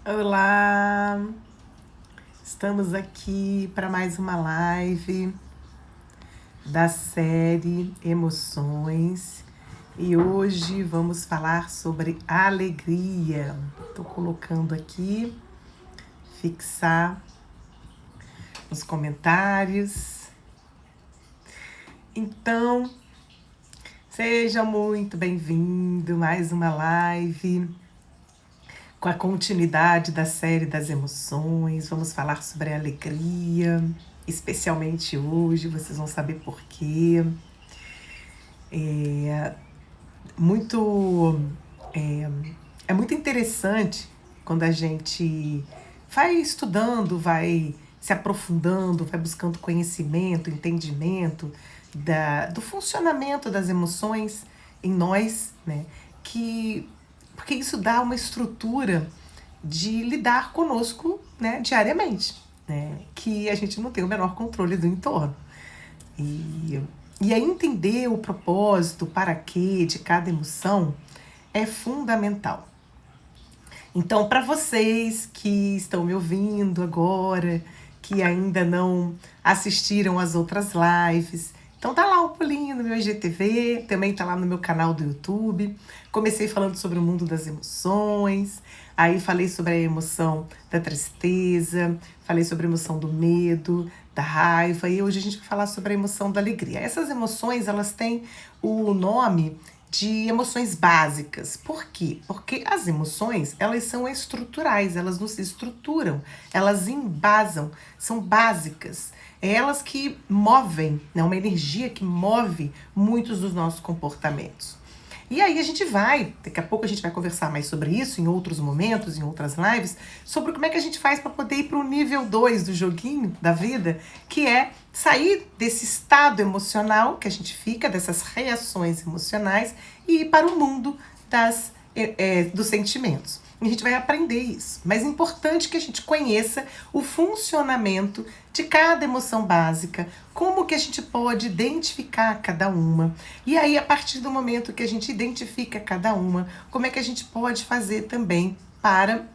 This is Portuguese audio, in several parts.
Olá! Estamos aqui para mais uma live da série Emoções e hoje vamos falar sobre alegria. Estou colocando aqui, fixar nos comentários. Então, seja muito bem-vindo, mais uma live com a continuidade da série das emoções. Vamos falar sobre a alegria, especialmente hoje, vocês vão saber por quê. É muito interessante quando a gente vai estudando, vai se aprofundando, vai buscando conhecimento, entendimento do funcionamento das emoções em nós, né? Porque isso dá uma estrutura de lidar conosco, né, diariamente, né? Que a gente não tem o menor controle do entorno. E aí entender o propósito, para quê de cada emoção é fundamental. Então, para vocês que estão me ouvindo agora, que ainda não assistiram às outras lives, então dá lá um pulinho no meu IGTV, também tá lá no meu canal do YouTube. Comecei falando sobre o mundo das emoções, aí falei sobre a emoção da tristeza, falei sobre a emoção do medo, da raiva, e hoje a gente vai falar sobre a emoção da alegria. Essas emoções, elas têm o nome de emoções básicas. Por quê? Porque as emoções, elas são estruturais, elas nos estruturam, elas embasam, são básicas. É elas que movem, né, uma energia que move muitos dos nossos comportamentos. E aí daqui a pouco a gente vai conversar mais sobre isso em outros momentos, em outras lives, sobre como é que a gente faz para poder ir para o nível 2 do joguinho da vida, que é sair desse estado emocional que a gente fica, dessas reações emocionais, e ir para o mundo dos sentimentos. E a gente vai aprender isso. Mas é importante que a gente conheça o funcionamento de cada emoção básica, como que a gente pode identificar cada uma. E aí, a partir do momento que a gente identifica cada uma, como é que a gente pode fazer também para,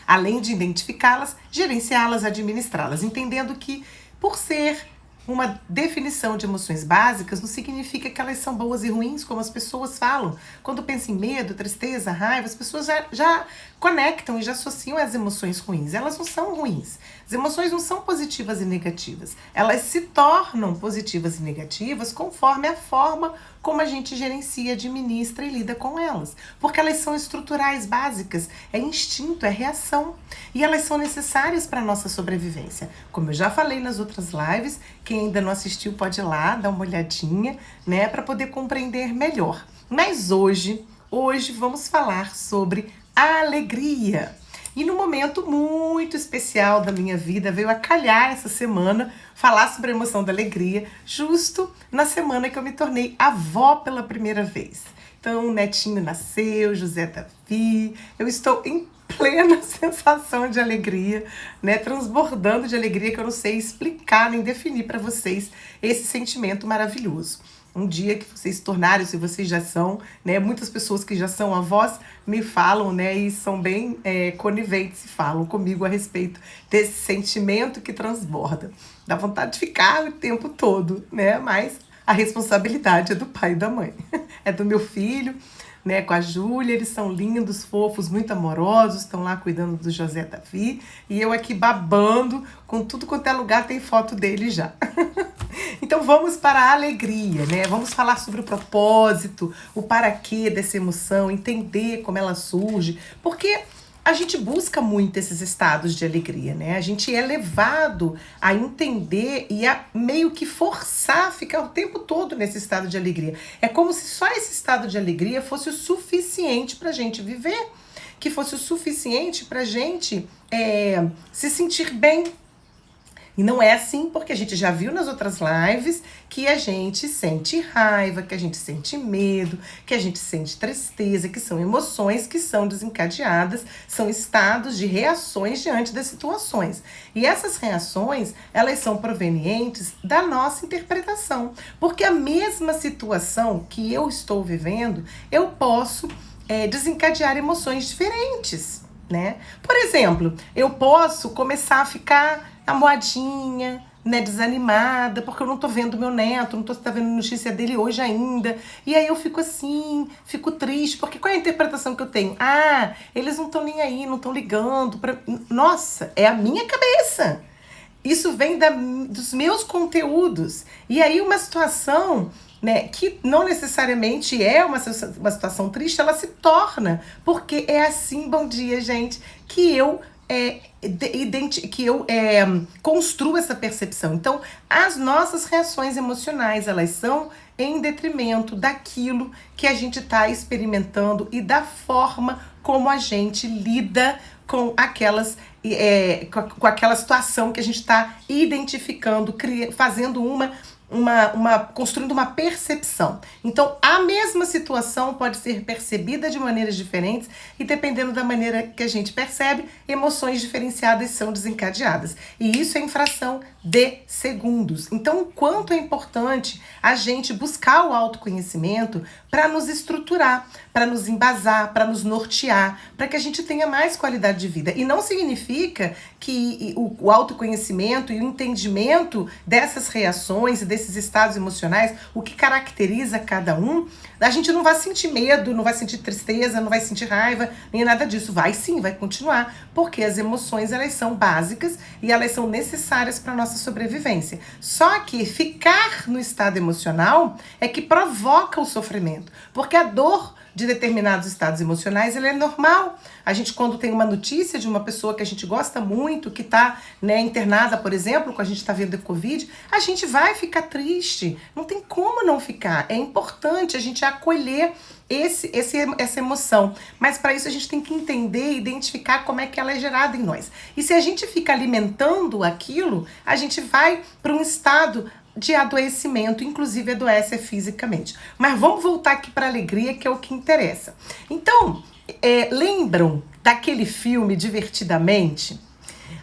além de identificá-las, gerenciá-las, administrá-las. Entendendo que, por ser uma definição de emoções básicas, não significa que elas são boas e ruins, como as pessoas falam. Quando pensam em medo, tristeza, raiva, as pessoas já conectam e já associam as emoções ruins. Elas não são ruins. As emoções não são positivas e negativas. Elas se tornam positivas e negativas conforme a forma como a gente gerencia, administra e lida com elas. Porque elas são estruturais, básicas, é instinto, é reação. E elas são necessárias para a nossa sobrevivência. Como eu já falei nas outras lives, quem ainda não assistiu pode ir lá, dar uma olhadinha, né, para poder compreender melhor. Mas hoje vamos falar sobre a alegria. E num momento muito especial da minha vida, veio a calhar essa semana falar sobre a emoção da alegria, justo na semana que eu me tornei avó pela primeira vez. Então, o netinho nasceu, José Davi, eu estou em plena sensação de alegria, né, transbordando de alegria, que eu não sei explicar nem definir para vocês esse sentimento maravilhoso. Um dia que vocês se tornarem, se vocês já são, né, muitas pessoas que já são avós me falam, né, e são bem coniventes e falam comigo a respeito desse sentimento que transborda. Dá vontade de ficar o tempo todo, né, mas a responsabilidade é do pai e da mãe, é do meu filho, né, com a Júlia. Eles são lindos, fofos, muito amorosos, estão lá cuidando do José Davi, e eu aqui babando, com tudo quanto é lugar tem foto dele já. Então vamos para a alegria, né? Vamos falar sobre o propósito, o para quê dessa emoção, entender como ela surge, porque a gente busca muito esses estados de alegria, né? A gente é levado a entender e a meio que forçar a ficar o tempo todo nesse estado de alegria. É como se só esse estado de alegria fosse o suficiente para a gente viver, que fosse o suficiente para a gente se sentir bem. E não é assim, porque a gente já viu nas outras lives que a gente sente raiva, que a gente sente medo, que a gente sente tristeza, que são emoções que são desencadeadas, são estados de reações diante das situações. E essas reações, elas são provenientes da nossa interpretação. Porque a mesma situação que eu estou vivendo, eu posso desencadear emoções diferentes. né? Por exemplo, eu posso começar a ficar amuadinha, né, desanimada, porque eu não tô vendo meu neto, não tô vendo notícia dele hoje ainda. E aí eu fico assim, fico triste, porque qual é a interpretação que eu tenho? Ah, eles não estão nem aí, não estão ligando pra... Nossa, é a minha cabeça. Isso vem dos meus conteúdos. E aí uma situação, né, que não necessariamente é uma situação triste, ela se torna. Porque é assim, bom dia, gente, que eu construo essa percepção. Então, as nossas reações emocionais, elas são em detrimento daquilo que a gente está experimentando e da forma como a gente lida com com aquela situação que a gente está identificando, fazendo construindo uma percepção. Então, a mesma situação pode ser percebida de maneiras diferentes e, dependendo da maneira que a gente percebe, emoções diferenciadas são desencadeadas. E isso é em fração de segundos. Então, o quanto é importante a gente buscar o autoconhecimento para nos estruturar, para nos embasar, para nos nortear, para que a gente tenha mais qualidade de vida. E não significa que o autoconhecimento e o entendimento dessas reações e desses estados emocionais, o que caracteriza cada um, a gente não vai sentir medo, não vai sentir tristeza, não vai sentir raiva, nem nada disso. Vai sim, vai continuar, porque as emoções, elas são básicas e elas são necessárias para a nossa sobrevivência. Só que ficar no estado emocional é que provoca o sofrimento, porque a dor de determinados estados emocionais, ele é normal. A gente, quando tem uma notícia de uma pessoa que a gente gosta muito, que está, né, internada, por exemplo, quando a gente está vendo a Covid, a gente vai ficar triste. Não tem como não ficar. É importante a gente acolher essa emoção. Mas para isso a gente tem que entender e identificar como é que ela é gerada em nós. E se a gente fica alimentando aquilo, a gente vai para um estado de adoecimento, inclusive adoece fisicamente. Mas vamos voltar aqui para a alegria, que é o que interessa. Então, lembram daquele filme Divertidamente?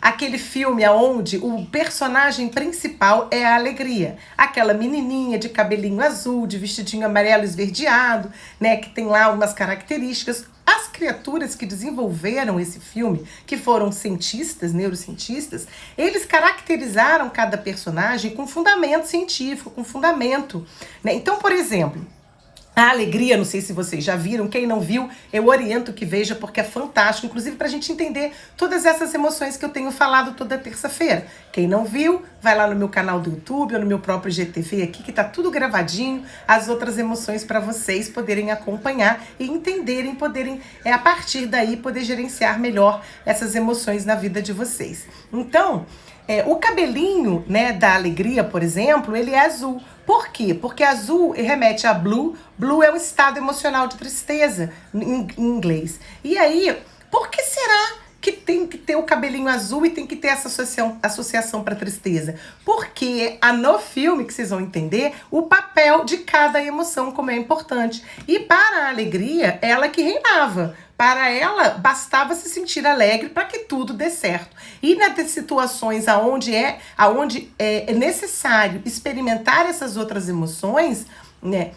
Aquele filme onde o personagem principal é a alegria. Aquela menininha de cabelinho azul, de vestidinho amarelo esverdeado, né, que tem lá umas características. As criaturas que desenvolveram esse filme, que foram cientistas, neurocientistas, eles caracterizaram cada personagem com fundamento científico, com fundamento, né? Então, por exemplo, a alegria, não sei se vocês já viram, quem não viu, eu oriento que veja, porque é fantástico, inclusive para a gente entender todas essas emoções que eu tenho falado toda terça-feira. Quem não viu, vai lá no meu canal do YouTube ou no meu próprio GTV aqui, que tá tudo gravadinho, as outras emoções para vocês poderem acompanhar e entenderem, poderem, a partir daí, poder gerenciar melhor essas emoções na vida de vocês. Então, o cabelinho, né, da alegria, por exemplo, ele é azul. Por quê? Porque azul remete a blue. Blue é um estado emocional de tristeza em inglês. E aí, por que será que tem que ter o cabelinho azul e tem que ter essa associação para tristeza? Porque no filme, que vocês vão entender, o papel de cada emoção, como é importante. E para a alegria, ela que reinava. Para ela, bastava se sentir alegre para que tudo dê certo. E nas situações aonde é necessário experimentar essas outras emoções, né?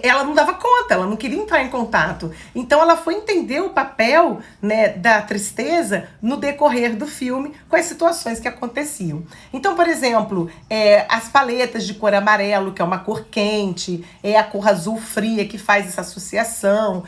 Ela não dava conta, ela não queria entrar em contato. Então ela foi entender o papel, né, da tristeza no decorrer do filme com as situações que aconteciam. Então, por exemplo, as paletas de cor amarelo, que é uma cor quente, a cor azul fria, que faz essa associação,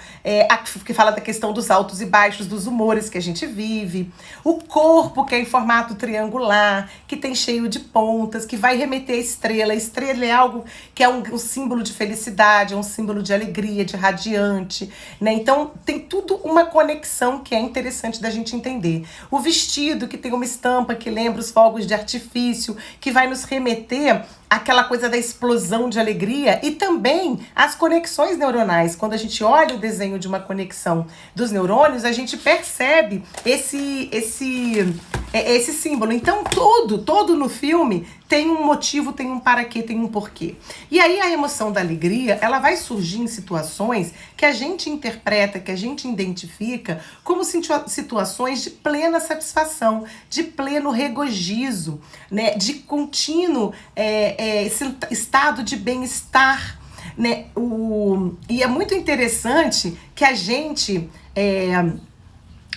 que fala da questão dos altos e baixos dos humores que a gente vive. O corpo, que é em formato triangular, que tem cheio de pontas, que vai remeter à estrela. A estrela é algo que é um símbolo de felicidade, é um símbolo de alegria, de radiante, né? Então tem tudo uma conexão que é interessante da gente entender. O vestido, que tem uma estampa que lembra os fogos de artifício, que vai nos remeter aquela coisa da explosão de alegria, e também as conexões neuronais. Quando a gente olha o desenho de uma conexão dos neurônios, a gente percebe esse símbolo. Então todo no filme tem um motivo, tem um para quê, tem um porquê. E aí a emoção da alegria, ela vai surgir em situações que a gente interpreta, que a gente identifica como situações de plena satisfação, de pleno regozijo, né, de contínuo esse estado de bem-estar. né, e é muito interessante que a gente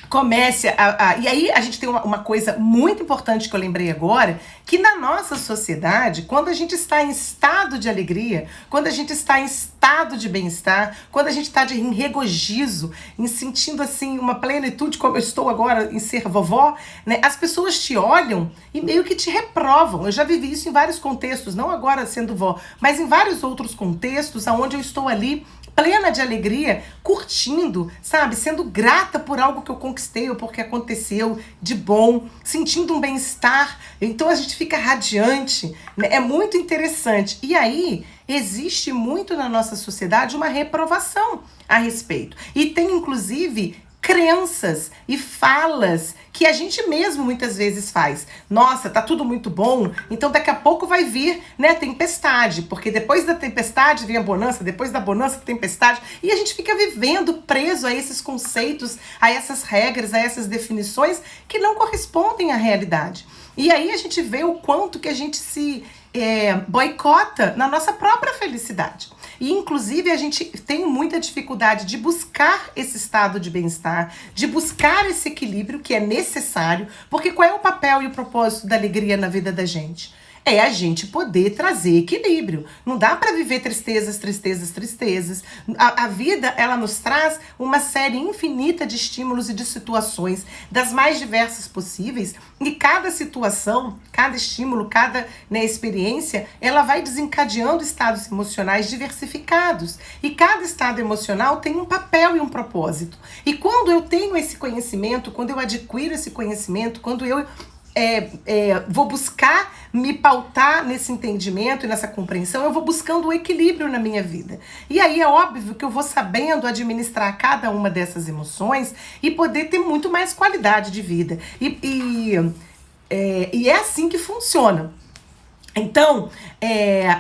comece e aí a gente tem uma coisa muito importante que eu lembrei agora, que na nossa sociedade, quando a gente está em estado de alegria, quando a gente está em estado de bem-estar, quando a gente está em regozijo, em sentindo assim uma plenitude, como eu estou agora em ser vovó, né, as pessoas te olham e meio que te reprovam. Eu já vivi isso em vários contextos, não agora sendo vó, mas em vários outros contextos, onde eu estou ali plena de alegria, curtindo, sabe? Sendo grata por algo que eu conquistei ou porque aconteceu de bom, sentindo um bem-estar. Então a gente fica radiante, né? É muito interessante. E aí existe muito na nossa sociedade uma reprovação a respeito. E tem inclusive crenças e falas que a gente mesmo muitas vezes faz. Nossa, tá tudo muito bom, então daqui a pouco vai vir, né, tempestade, porque depois da tempestade vem a bonança, depois da bonança a tempestade, e a gente fica vivendo preso a esses conceitos, a essas regras, a essas definições que não correspondem à realidade. E aí a gente vê o quanto que a gente se boicota na nossa própria felicidade. E, inclusive, a gente tem muita dificuldade de buscar esse estado de bem-estar, de buscar esse equilíbrio que é necessário, porque qual é o papel e o propósito da alegria na vida da gente? É a gente poder trazer equilíbrio. Não dá para viver tristezas, tristezas, tristezas. A vida, ela nos traz uma série infinita de estímulos e de situações, das mais diversas possíveis, e cada situação, cada estímulo, cada, né, experiência, ela vai desencadeando estados emocionais diversificados. E cada estado emocional tem um papel e um propósito. E quando eu tenho esse conhecimento, quando eu adquiro esse conhecimento, quando eu vou buscar me pautar nesse entendimento e nessa compreensão, eu vou buscando o equilíbrio na minha vida. E aí é óbvio que eu vou sabendo administrar cada uma dessas emoções e poder ter muito mais qualidade de vida. E é assim que funciona. Então,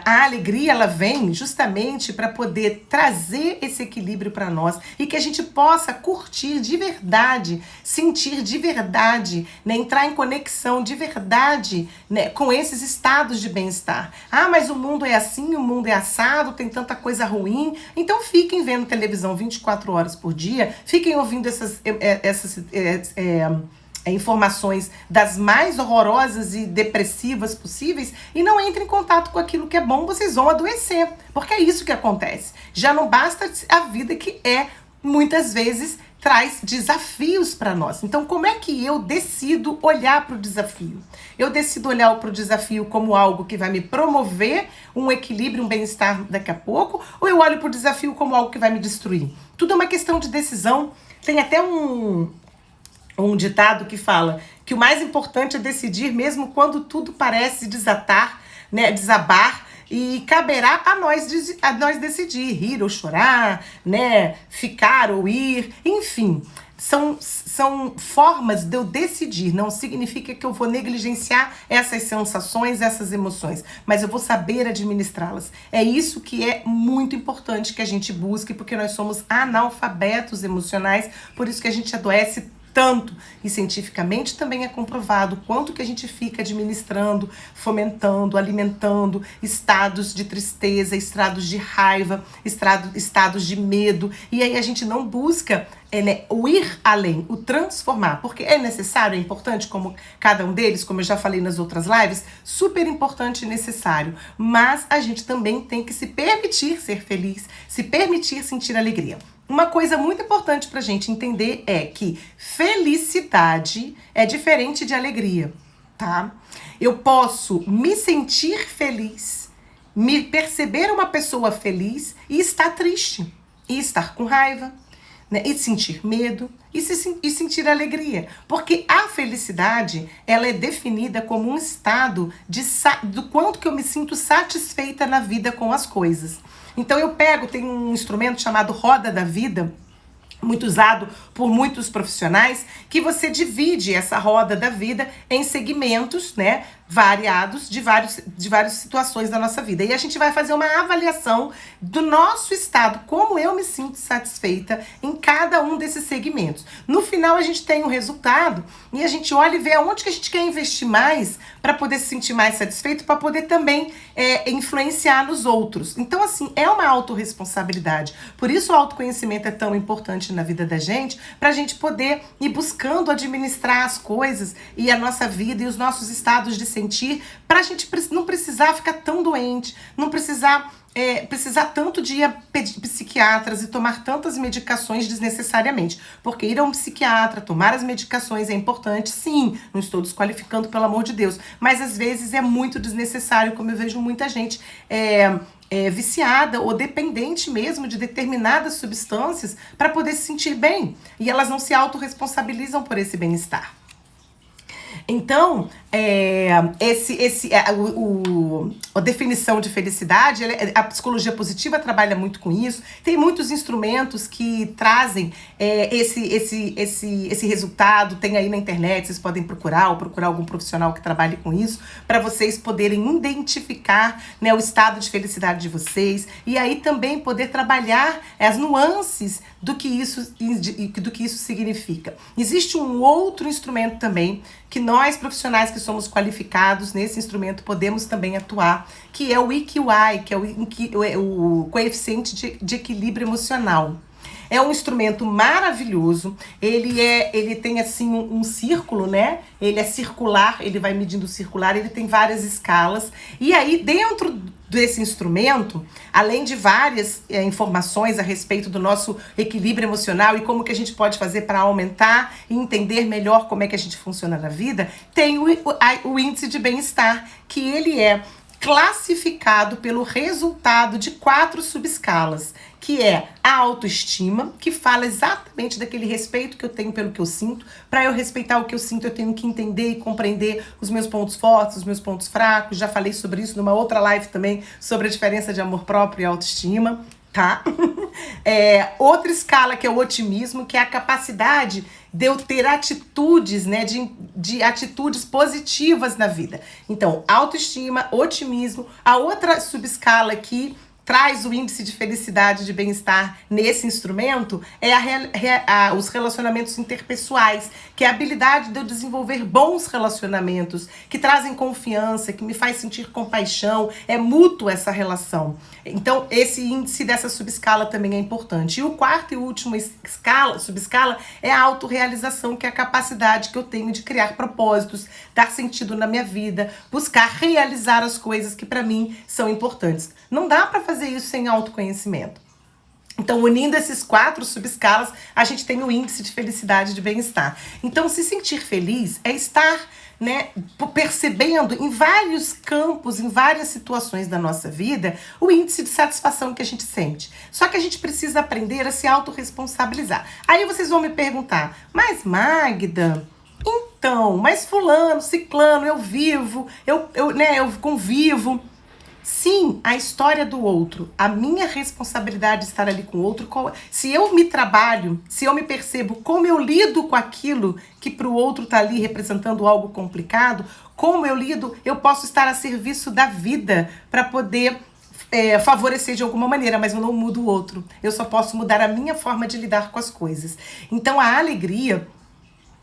a alegria, ela vem justamente para poder trazer esse equilíbrio para nós e que a gente possa curtir de verdade, sentir de verdade, né, entrar em conexão de verdade, né, com esses estados de bem-estar. Ah, mas o mundo é assim, o mundo é assado, tem tanta coisa ruim. Então fiquem vendo televisão 24 horas por dia, fiquem ouvindo essas informações das mais horrorosas e depressivas possíveis e não entrem em contato com aquilo que é bom, vocês vão adoecer. Porque é isso que acontece. Já não basta a vida que muitas vezes traz desafios para nós. Então, como é que eu decido olhar para o desafio? Eu decido olhar para o desafio como algo que vai me promover um equilíbrio, um bem-estar daqui a pouco, ou eu olho para o desafio como algo que vai me destruir? Tudo é uma questão de decisão. Tem até um ditado que fala que o mais importante é decidir mesmo quando tudo parece desatar, né, desabar, e caberá a nós decidir, rir ou chorar, né, ficar ou ir, enfim. São formas de eu decidir, não significa que eu vou negligenciar essas sensações, essas emoções, mas eu vou saber administrá-las. É isso que é muito importante que a gente busque, porque nós somos analfabetos emocionais, por isso que a gente adoece tanto, e cientificamente também é comprovado quanto que a gente fica administrando, fomentando, alimentando estados de tristeza, estados de raiva, estados de medo, e aí a gente não busca o ir além, o transformar, porque é necessário, é importante, como cada um deles, como eu já falei nas outras lives, super importante e necessário, mas a gente também tem que se permitir ser feliz, se permitir sentir alegria. Uma coisa muito importante pra gente entender é que felicidade é diferente de alegria, tá? Eu posso me sentir feliz, me perceber uma pessoa feliz e estar triste, e estar com raiva, né? E sentir medo e sentir alegria. Porque a felicidade, ela é definida como um estado do quanto que eu me sinto satisfeita na vida com as coisas. Então tem um instrumento chamado roda da vida, muito usado por muitos profissionais, que você divide essa roda da vida em segmentos, né, variados de várias situações da nossa vida. E a gente vai fazer uma avaliação do nosso estado, como eu me sinto satisfeita em cada um desses segmentos. No final a gente tem um resultado e a gente olha e vê aonde que a gente quer investir mais para poder se sentir mais satisfeito, para poder também influenciar nos outros. Então, assim, é uma autorresponsabilidade. Por isso o autoconhecimento é tão importante na vida da gente, para a gente poder ir buscando administrar as coisas e a nossa vida e os nossos estados de sentir, para a gente não precisar ficar tão doente, não precisar tanto de ir a psiquiatras e tomar tantas medicações desnecessariamente. Porque ir a um psiquiatra, tomar as medicações é importante, sim, não estou desqualificando, pelo amor de Deus, mas às vezes é muito desnecessário, como eu vejo muita gente viciada ou dependente mesmo de determinadas substâncias para poder se sentir bem. E elas não se autorresponsabilizam por esse bem-estar. Então, a definição de felicidade, a psicologia positiva trabalha muito com isso. Tem muitos instrumentos que trazem esse resultado. Tem aí na internet, vocês podem procurar ou procurar algum profissional que trabalhe com isso, para vocês poderem identificar, né, o estado de felicidade de vocês e aí também poder trabalhar as nuances do que isso significa. Existe um outro instrumento também que nós, profissionais que somos qualificados nesse instrumento, podemos também atuar, que é o EQI, que é o coeficiente de equilíbrio emocional. É um instrumento maravilhoso, ele tem assim um círculo, né? Ele é circular, ele vai medindo circular, ele tem várias escalas. E aí, dentro desse instrumento, além de várias informações a respeito do nosso equilíbrio emocional e como que a gente pode fazer para aumentar e entender melhor como é que a gente funciona na vida, tem o índice de bem-estar, que ele é classificado pelo resultado de 4 subescalas, que é a autoestima, que fala exatamente daquele respeito que eu tenho pelo que eu sinto. Para eu respeitar o que eu sinto, eu tenho que entender e compreender os meus pontos fortes, os meus pontos fracos. Já falei sobre isso numa outra live também, sobre a diferença de amor próprio e autoestima, tá? Outra escala, que é o otimismo, que é a capacidade de eu ter atitudes, né, de atitudes positivas na vida. Então, autoestima, otimismo. A outra subescala que traz o índice de felicidade, de bem-estar nesse instrumento os relacionamentos interpessoais, que é a habilidade de eu desenvolver bons relacionamentos, que trazem confiança, que me faz sentir compaixão, é mútuo essa relação. Então, esse índice dessa subescala também é importante. E o quarto e último subescala é a autorrealização, que é a capacidade que eu tenho de criar propósitos, dar sentido na minha vida, buscar realizar as coisas que para mim são importantes. Não dá para fazer isso sem autoconhecimento. Então, unindo esses 4 subescalas, a gente tem o índice de felicidade e de bem-estar. Então, se sentir feliz é estar, né, percebendo em vários campos, em várias situações da nossa vida, o índice de satisfação que a gente sente. Só que a gente precisa aprender a se autorresponsabilizar. Aí vocês vão me perguntar, mas Magda, então, mas fulano, ciclano, eu vivo, eu convivo. Sim, a história do outro, a minha responsabilidade de estar ali com o outro, se eu me trabalho, se eu me percebo como eu lido com aquilo que para o outro está ali representando algo complicado, como eu lido, eu posso estar a serviço da vida para poder favorecer de alguma maneira, mas eu não mudo o outro. Eu só posso mudar a minha forma de lidar com as coisas. Então a alegria,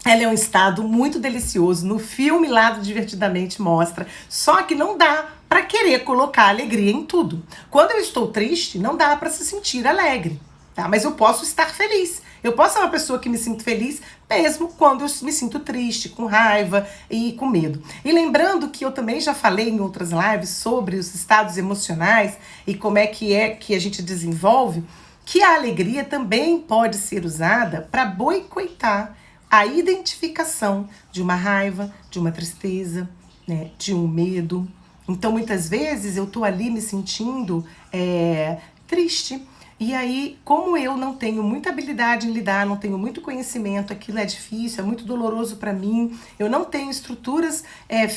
ela é um estado muito delicioso. No filme lá do Divertidamente mostra. Só que não dá para querer colocar alegria em tudo. Quando eu estou triste, não dá para se sentir alegre, tá? Mas eu posso estar feliz. Eu posso ser uma pessoa que me sinto feliz mesmo quando eu me sinto triste, com raiva e com medo. E lembrando que eu também já falei em outras lives sobre os estados emocionais e como é que a gente desenvolve, que a alegria também pode ser usada para boicotar a identificação de uma raiva, de uma tristeza, né, de um medo. Então, muitas vezes, eu tô ali me sentindo triste E aí, como eu não tenho muita habilidade em lidar, não tenho muito conhecimento, aquilo é difícil, é muito doloroso para mim, eu não tenho estruturas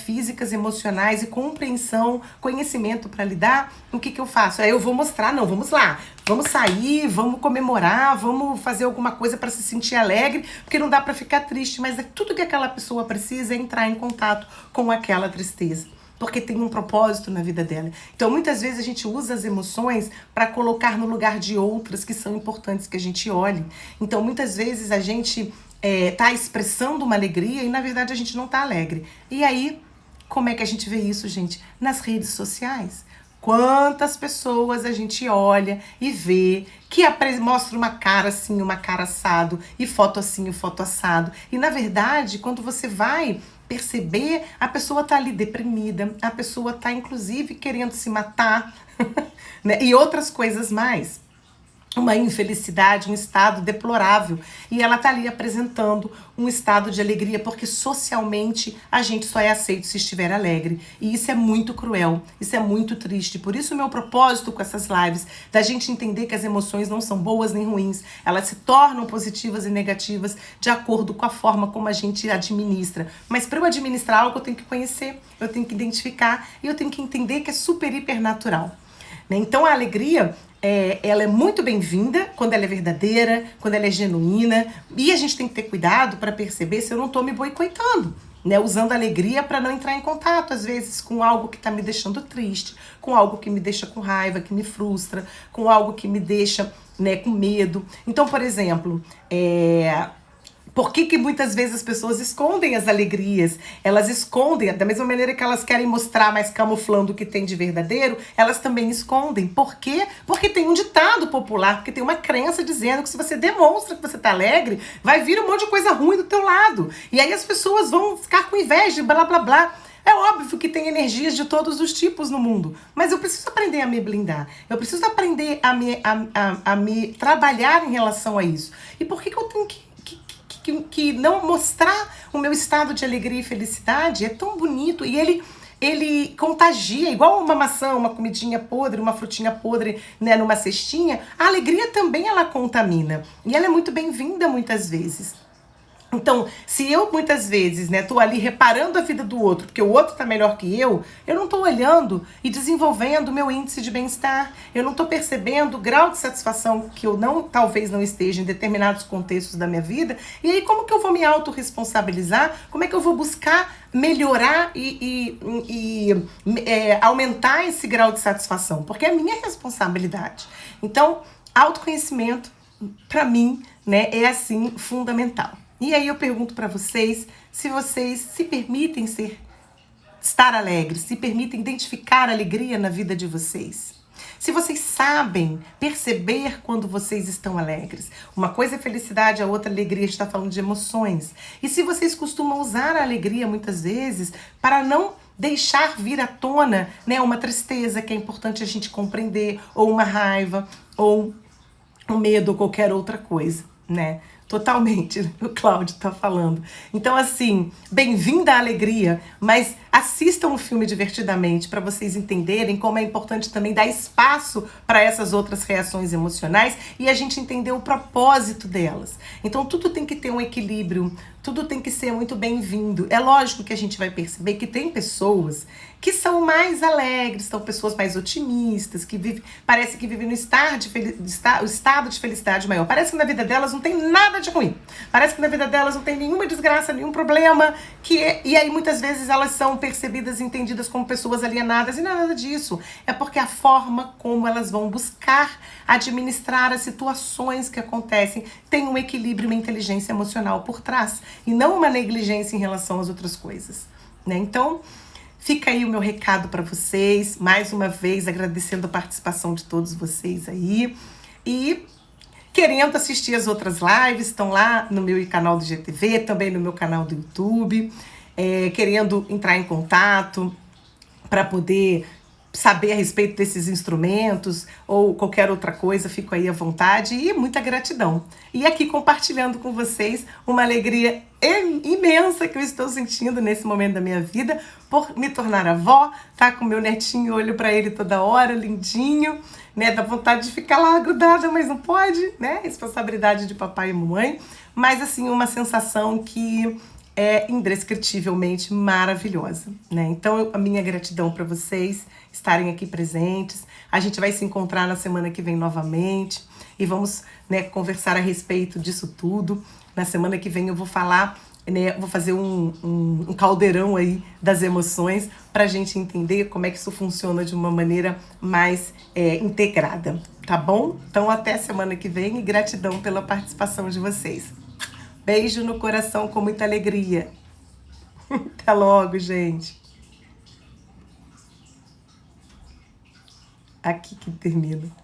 físicas, emocionais e compreensão, conhecimento para lidar, o que eu faço? Aí eu vou mostrar, não, vamos lá, vamos sair, vamos comemorar, vamos fazer alguma coisa para se sentir alegre, porque não dá para ficar triste, mas tudo que aquela pessoa precisa é entrar em contato com aquela tristeza, porque tem um propósito na vida dela. Então, muitas vezes a gente usa as emoções para colocar no lugar de outras que são importantes que a gente olhe. Então, muitas vezes a gente tá expressando uma alegria e, na verdade, a gente não tá alegre. E aí, como é que a gente vê isso, gente? Nas redes sociais. Quantas pessoas a gente olha e vê que mostra uma cara assim, uma cara assado, e foto assim, foto assado. E, na verdade, quando você vai perceber, a pessoa tá ali deprimida, a pessoa tá, inclusive, querendo se matar, né? E outras coisas mais. Uma infelicidade, um estado deplorável. E ela tá ali apresentando um estado de alegria, porque socialmente a gente só é aceito se estiver alegre. E isso é muito cruel, isso é muito triste. Por isso o meu propósito com essas lives, da gente entender que as emoções não são boas nem ruins, elas se tornam positivas e negativas de acordo com a forma como a gente administra. Mas para eu administrar algo, eu tenho que conhecer, eu tenho que identificar e eu tenho que entender que é super, hiper natural. Então a alegria, ela é muito bem-vinda quando ela é verdadeira, quando ela é genuína, e a gente tem que ter cuidado para perceber se eu não estou me boicotando, né? Usando a alegria para não entrar em contato, às vezes, com algo que está me deixando triste, com algo que me deixa com raiva, que me frustra, com algo que me deixa, né, com medo. Então, por exemplo, por que muitas vezes as pessoas escondem as alegrias? Elas escondem, da mesma maneira que elas querem mostrar, mas camuflando o que tem de verdadeiro, elas também escondem. Por quê? Porque tem um ditado popular, porque tem uma crença dizendo que se você demonstra que você tá alegre, vai vir um monte de coisa ruim do teu lado. E aí as pessoas vão ficar com inveja, blá blá blá. É óbvio que tem energias de todos os tipos no mundo, mas eu preciso aprender a me blindar. Eu preciso aprender a me trabalhar em relação a isso. E por que eu tenho que não mostrar o meu estado de alegria e felicidade? É tão bonito e ele contagia, igual uma maçã, uma comidinha podre, uma frutinha podre, né, numa cestinha. A alegria também ela contamina e ela é muito bem-vinda muitas vezes. Então, se eu muitas vezes, né, tô ali reparando a vida do outro, porque o outro tá melhor que eu não tô olhando e desenvolvendo o meu índice de bem-estar, eu não tô percebendo o grau de satisfação que eu talvez não esteja em determinados contextos da minha vida, e aí como que eu vou me autorresponsabilizar? Como é que eu vou buscar melhorar e aumentar esse grau de satisfação? Porque é minha responsabilidade. Então, autoconhecimento, para mim, né, é assim fundamental. E aí eu pergunto para vocês se vocês se permitem estar alegres, se permitem identificar alegria na vida de vocês. Se vocês sabem perceber quando vocês estão alegres. Uma coisa é felicidade, a outra alegria, a gente está falando de emoções. E se vocês costumam usar a alegria muitas vezes para não deixar vir à tona, né, uma tristeza que é importante a gente compreender, ou uma raiva, ou um medo, ou qualquer outra coisa, né? Totalmente, o Cláudio tá falando. Então, assim, bem-vinda à alegria, mas assistam o filme divertidamente para vocês entenderem como é importante também dar espaço para essas outras reações emocionais e a gente entender o propósito delas. Então, tudo tem que ter um equilíbrio, tudo tem que ser muito bem-vindo. É lógico que a gente vai perceber que tem pessoas que são mais alegres, são pessoas mais otimistas, que parece que vivem no estado de felicidade maior. Parece que na vida delas não tem nada de ruim. Parece que na vida delas não tem nenhuma desgraça, nenhum problema. E aí muitas vezes elas são percebidas e entendidas como pessoas alienadas. E não é nada disso. É porque a forma como elas vão buscar administrar as situações que acontecem tem um equilíbrio, uma inteligência emocional por trás. E não uma negligência em relação às outras coisas, né? Então, fica aí o meu recado para vocês, mais uma vez agradecendo a participação de todos vocês aí, e querendo assistir as outras lives, estão lá no meu canal do GTV, também no meu canal do YouTube, querendo entrar em contato para poder saber a respeito desses instrumentos ou qualquer outra coisa, fico aí à vontade e muita gratidão. E aqui compartilhando com vocês uma alegria imensa que eu estou sentindo nesse momento da minha vida por me tornar avó, tá com meu netinho, olho para ele toda hora, lindinho, né? Dá vontade de ficar lá grudada, mas não pode, né? Responsabilidade de papai e mamãe, mas assim, uma sensação que é indescritivelmente maravilhosa, né? Então, a minha gratidão para vocês estarem aqui presentes. A gente vai se encontrar na semana que vem novamente e vamos, né, conversar a respeito disso tudo. Na semana que vem eu vou falar, né, vou fazer um caldeirão aí das emoções para a gente entender como é que isso funciona de uma maneira mais integrada, tá bom? Então, até semana que vem e gratidão pela participação de vocês. Beijo no coração com muita alegria. Até logo, gente. Aqui que termina.